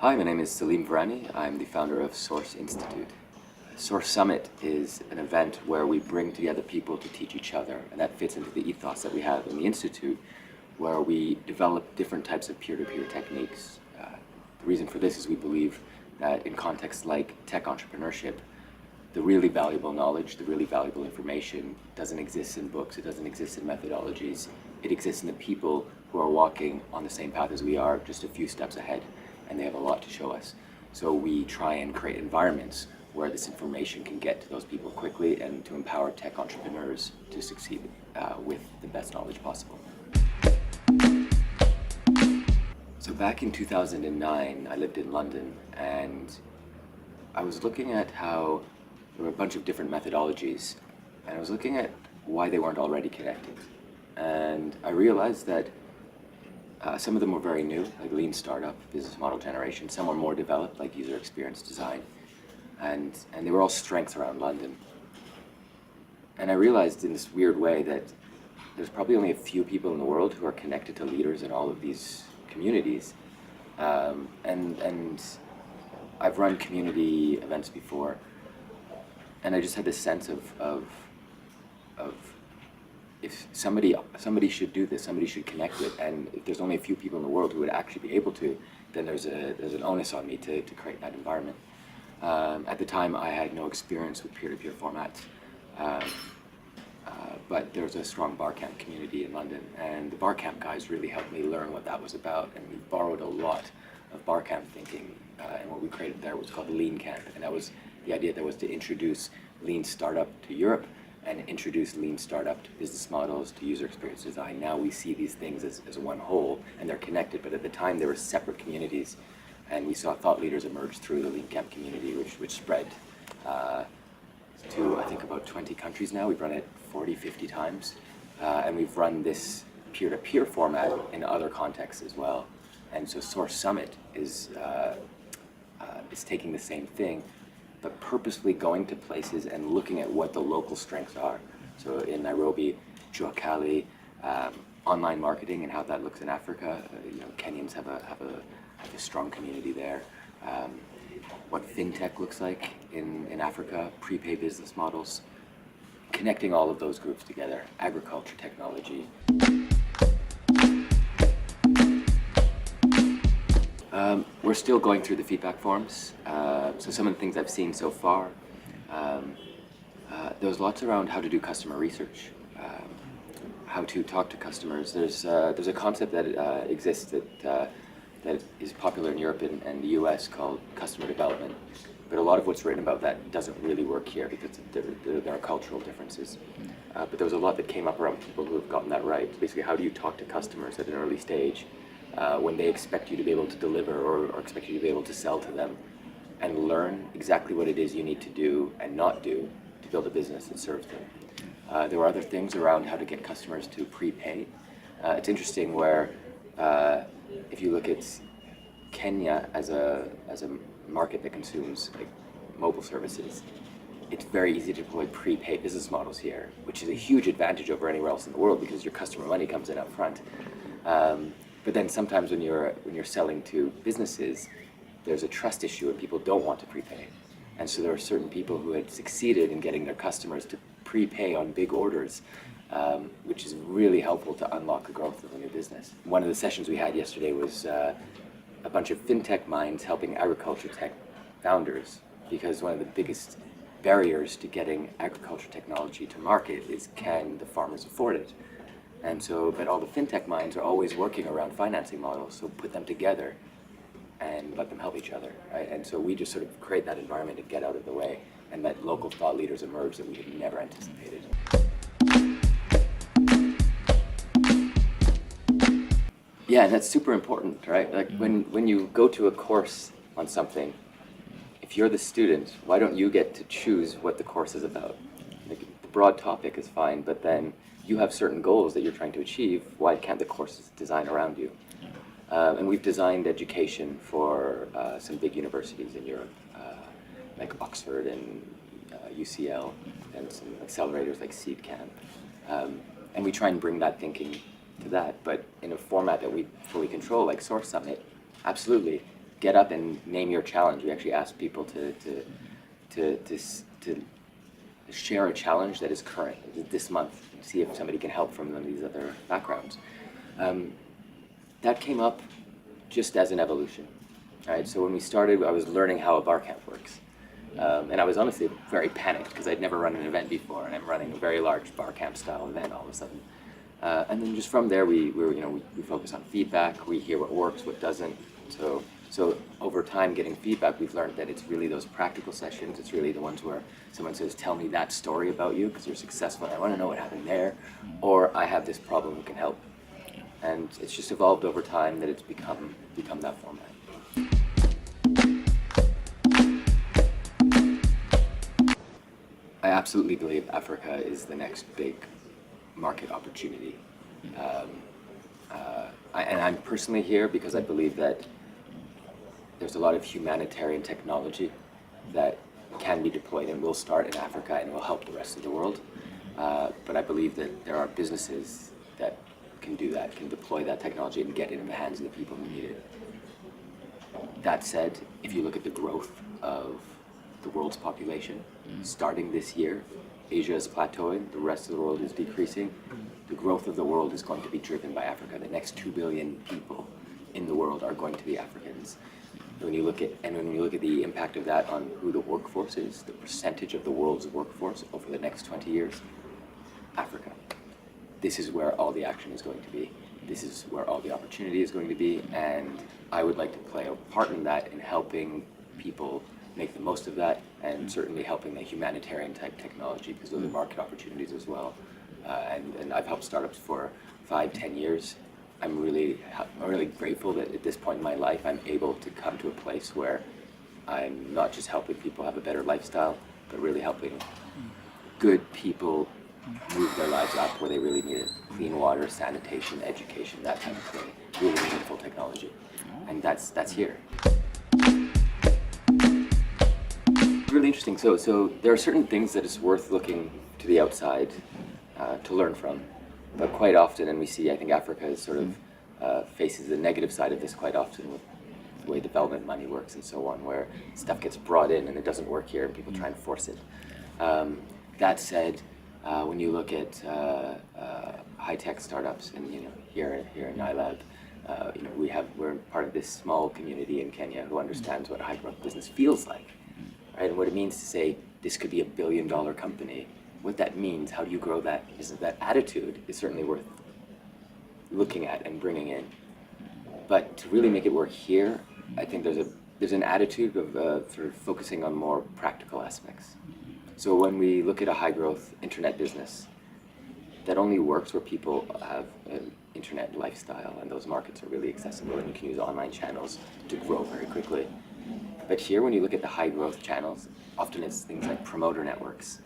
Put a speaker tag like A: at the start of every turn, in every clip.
A: Hi, my name is Salim Virani. I'm the founder of Source Institute. Source Summit is an event where we bring together people to teach each other, and that fits into the ethos that we have in the Institute, where we develop different types of peer-to-peer techniques. The reason for this is we believe that in contexts like tech entrepreneurship, the really valuable knowledge, the really valuable information doesn't exist in books, it doesn't exist in methodologies. It exists in the people who are walking on the same path as we are, just a few steps ahead, and they have a lot to show us. So we try and create environments where this information can get to those people quickly and to empower tech entrepreneurs to succeed with the best knowledge possible. So back in 2009, I lived in London, and I was looking at how there were a bunch of different methodologies, and I was looking at why they weren't already connected. And I realized that some of them were very new, like lean startup, business model generation. Some were more developed, like user experience design. And they were all strengths around London. And I realized in this weird way that there's probably only a few people in the world who are connected to leaders in all of these communities. And I've run community events before, and I just had this sense of if somebody should do this, somebody should connect it, and if there's only a few people in the world who would actually be able to, then there's an onus on me to create that environment. At the time, I had no experience with peer-to-peer formats, but there was a strong Barcamp community in London, and the Barcamp guys really helped me learn what that was about, and we borrowed a lot of Barcamp thinking, and what we created there was called Leancamp, and that was the idea that was to introduce lean startup to Europe and introduce lean startup to business models, to user experience design. Now we see these things as one whole, and they're connected, but at the time they were separate communities, and we saw thought leaders emerge through the Leancamp community, which spread to, I think, about 20 countries now. We've run it 40, 50 times, and we've run this peer-to-peer format in other contexts as well. And so Source Summit is taking the same thing, but purposefully going to places and looking at what the local strengths are. So in Nairobi, Jua Kali, online marketing and how that looks in Africa. Kenyans have a strong community there. What fintech looks like in Africa, prepaid business models, connecting all of those groups together, agriculture, technology. We're still going through the feedback forms. So some of the things I've seen so far, there's lots around how to do customer research, how to talk to customers. There's a concept that exists that is popular in Europe and the US called customer development. But a lot of what's written about that doesn't really work here because there are cultural differences. But there was a lot that came up around people who have gotten that right. Basically, how do you talk to customers at an early stage when they expect you to be able to deliver or expect you to be able to sell to them, and learn exactly what it is you need to do and not do to build a business that serves them. There were other things around how to get customers to prepay. It's interesting where if you look at Kenya as a market that consumes like mobile services, it's very easy to deploy prepaid business models here, which is a huge advantage over anywhere else in the world because your customer money comes in up front. But then sometimes when you're selling to businesses, there's a trust issue and people don't want to prepay. And so there are certain people who had succeeded in getting their customers to prepay on big orders, which is really helpful to unlock the growth of a new business. One of the sessions we had yesterday was a bunch of fintech minds helping agriculture tech founders, because one of the biggest barriers to getting agriculture technology to market is, can the farmers afford it? And so, but all the fintech minds are always working around financing models, so put them together and let them help each other, right? And so we just sort of create that environment to get out of the way and let local thought leaders emerge that we had never anticipated. Yeah, and that's super important, right? Like when you go to a course on something, if you're the student, why don't you get to choose what the course is about? Like, the broad topic is fine, but then you have certain goals that you're trying to achieve. Why can't the courses design around you? And we've designed education for some big universities in Europe, like Oxford and UCL, and some accelerators like Leancamp. And we try and bring that thinking to that, but in a format that we fully control, like Source Summit, absolutely. get up and name your challenge. We actually ask people to share a challenge that is current this month, see if somebody can help from one of these other backgrounds. That came up just as an evolution. Right? So when we started, I was learning how a bar camp works. And I was honestly very panicked because I'd never run an event before, and I'm running a very large bar camp style event all of a sudden. And then just from there, we focus on feedback. We hear what works, what doesn't. So over time, getting feedback, we've learned that it's really those practical sessions. It's really the ones where someone says, "Tell me that story about you because you're successful. And I want to know what happened there," or "I have this problem. Who can help?" And it's just evolved over time that it's become that format. I absolutely believe Africa is the next big market opportunity. And I'm personally here because I believe that there's a lot of humanitarian technology that can be deployed and will start in Africa and will help the rest of the world. But I believe that there are businesses that can do that, can deploy that technology and get it in the hands of the people who need it. That said, if you look at the growth of the world's population, starting this year, Asia is plateauing, the rest of the world is decreasing. The growth of the world is going to be driven by Africa. The next 2 billion people in the world are going to be Africans. When you look at the impact of that on who the workforce is, the percentage of the world's workforce over the next 20 years, Africa. This is where all the action is going to be. This is where all the opportunity is going to be, and I would like to play a part in that, in helping people make the most of that, and certainly helping the humanitarian type technology, because those are market opportunities as well. And I've helped startups for 5-10 years. I'm really grateful that at this point in my life I'm able to come to a place where I'm not just helping people have a better lifestyle, but really helping good people move their lives up where they really need it. Clean water, sanitation, education, that type of thing. Really meaningful technology. And that's here. Really interesting. So there are certain things that it's worth looking to the outside to learn from. But quite often, and we see, I think Africa is sort of faces the negative side of this quite often with the way development money works and so on, where stuff gets brought in and it doesn't work here and people try and force it. That said, when you look at high-tech startups, and here in iLab, we're part of this small community in Kenya who understands what a high-growth business feels like, right? And what it means to say this could be $1 billion company. What that means, how do you grow that? That attitude is certainly worth looking at and bringing in. But to really make it work here, I think there's an attitude of sort of focusing on more practical aspects. So when we look at a high-growth internet business, that only works where people have an internet lifestyle, and those markets are really accessible, and you can use online channels to grow very quickly. But here, when you look at the high-growth channels, often it's things like promoter networks,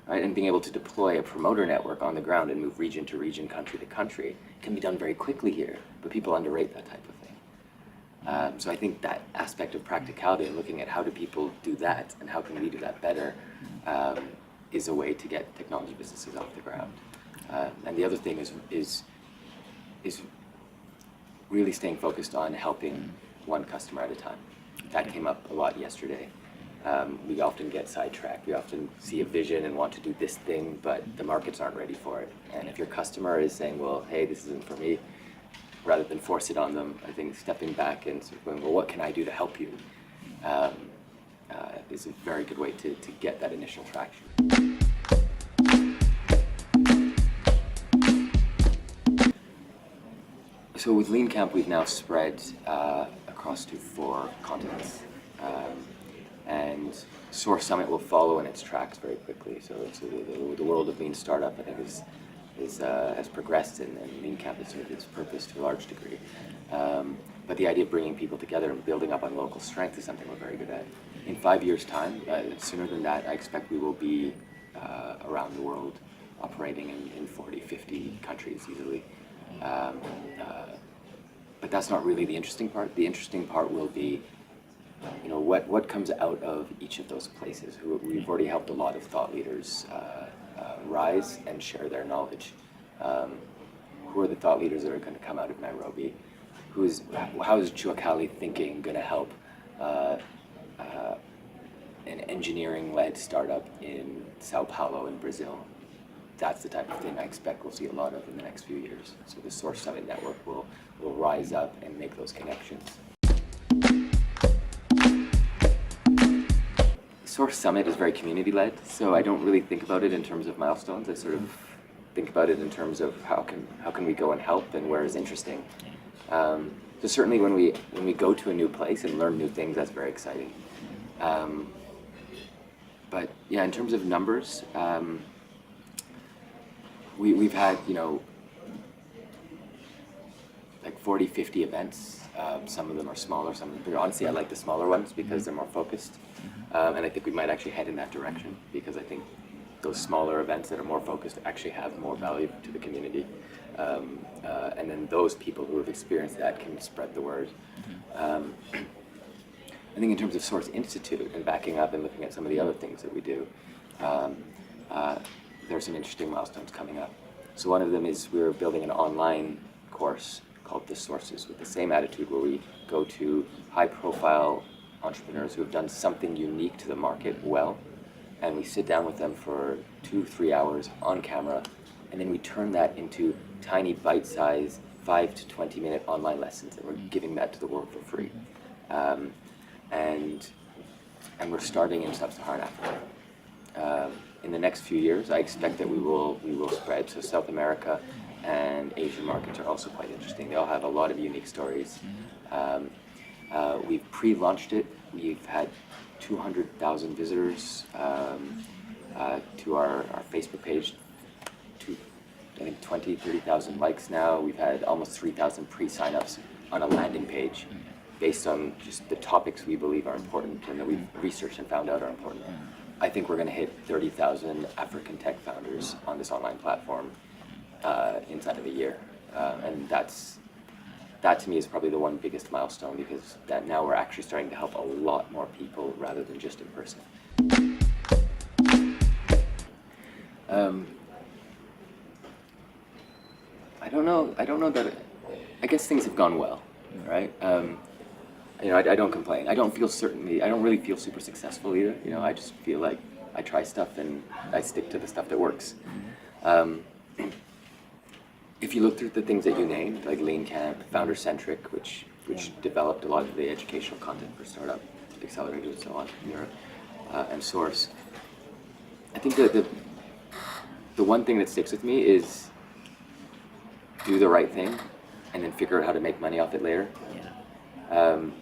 A: right? And being able to deploy a promoter network on the ground and move region to region, country to country, can be done very quickly here, but people underrate that type of thing. So I think that aspect of practicality and looking at how do people do that and how can we do that better is a way to get technology businesses off the ground. And the other thing is really staying focused on helping one customer at a time. That came up a lot yesterday. We often get sidetracked. We often see a vision and want to do this thing, but the markets aren't ready for it. And if your customer is saying, well, hey, this isn't for me, rather than force it on them, I think stepping back and sort of going, well, what can I do to help you, is a very good way to get that initial traction. So with Leancamp, we've now spread across to 4 continents. And Source Summit will follow in its tracks very quickly. So the world of lean startup, I think, has progressed, and Leancamp has served its purpose to a large degree. But the idea of bringing people together and building up on local strength is something we're very good at. In 5 years' time, sooner than that, I expect we will be around the world, operating in 40, 50 countries easily. But that's not really the interesting part. The interesting part will be what comes out of each of those places. We've already helped a lot of thought leaders rise and share their knowledge. Who are the thought leaders that are going to come out of Nairobi? how is Chuakali thinking going to help an engineering-led startup in Sao Paulo in Brazil? That's the type of thing I expect we'll see a lot of in the next few years. So the Source Summit network will rise up and make those connections. Source Summit is very community-led, so I don't really think about it in terms of milestones. I sort of think about it in terms of how can we go and help, and where is interesting. So certainly when we go to a new place and learn new things, that's very exciting. But yeah, in terms of numbers, we've had, like 40, 50 events. Some of them are smaller, some of them bigger. Honestly, I like the smaller ones because they're more focused. And I think we might actually head in that direction, because I think those smaller events that are more focused actually have more value to the community. And then those people who have experienced that can spread the word. I think in terms of Source Institute and backing up and looking at some of the other things that we do, there's some interesting milestones coming up. So one of them is we're building an online course called The Sources, with the same attitude, where we go to high-profile entrepreneurs who have done something unique to the market well, and we sit down with them for 2-3 hours on camera, and then we turn that into tiny bite-sized 5 to 20-minute online lessons, and we're giving that to the world for free. And we're starting in Sub-Saharan Africa. In the next few years, I expect that we will spread. So South America and Asian markets are also quite interesting. They all have a lot of unique stories. We've pre-launched it. We've had 200,000 visitors to our Facebook page. I think 20, 30,000 likes now. We've had almost 3,000 pre-signups on a landing page based on just the topics we believe are important and that we've researched and found out are important. I think we're going to hit 30,000 African tech founders on this online platform inside of a year. And that to me is probably the one biggest milestone, because that now we're actually starting to help a lot more people rather than just in person. I don't know that. I guess things have gone well, right? I don't complain. I don't really feel super successful either. I just feel like I try stuff and I stick to the stuff that works. If you look through the things that you named, like Leancamp, Centric, which developed a lot of the educational content for startup accelerators and so on in Europe, and Source, I think that the one thing that sticks with me is do the right thing and then figure out how to make money off it later.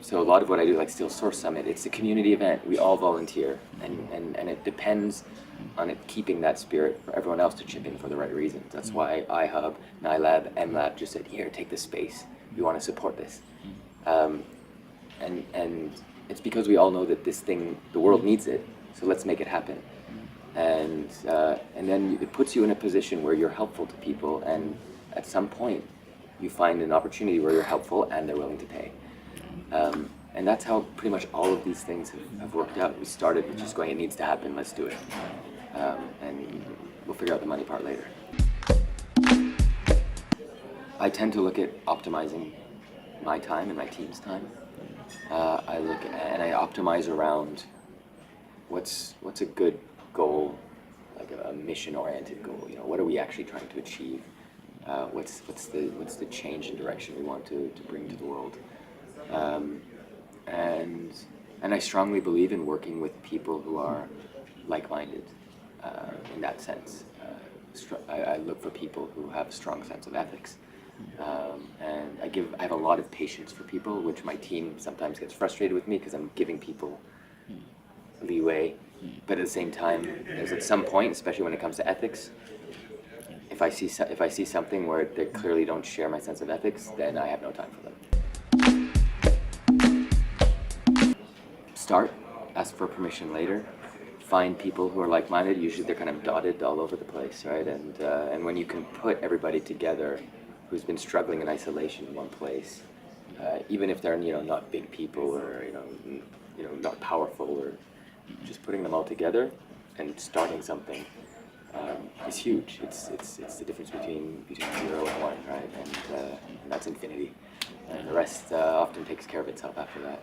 A: So a lot of what I do, like Still Source Summit, it's a community event. We all volunteer, and it depends on it keeping that spirit for everyone else to chip in for the right reasons. That's why iHub, NILab, MLab just said, here, take the space. We want to support this. And it's because we all know that this thing, the world needs it, so let's make it happen. And then it puts you in a position where you're helpful to people, and at some point you find an opportunity where you're helpful and they're willing to pay. And that's how pretty much all of these things have worked out. We started with just going, it needs to happen, let's do it. And we'll figure out the money part later. I tend to look at optimizing my time and my team's time. I look at, and I optimize around what's a good goal, like a mission-oriented goal. What are we actually trying to achieve? What's the change in direction we want to bring to the world? And I strongly believe in working with people who are like-minded in that sense. I look for people who have a strong sense of ethics. And I have a lot of patience for people, which my team sometimes gets frustrated with me because I'm giving people leeway. But at the same time, there's at some point, especially when it comes to ethics, if I see something where they clearly don't share my sense of ethics, then I have no time for them. Start, ask for permission later. Find people who are like-minded. Usually they're kind of dotted all over the place, right? And when you can put everybody together who's been struggling in isolation in one place, even if they're not big people or not powerful, or just putting them all together and starting something is huge. It's the difference between 0 and 1, right? And that's infinity. and the rest often takes care of itself after that.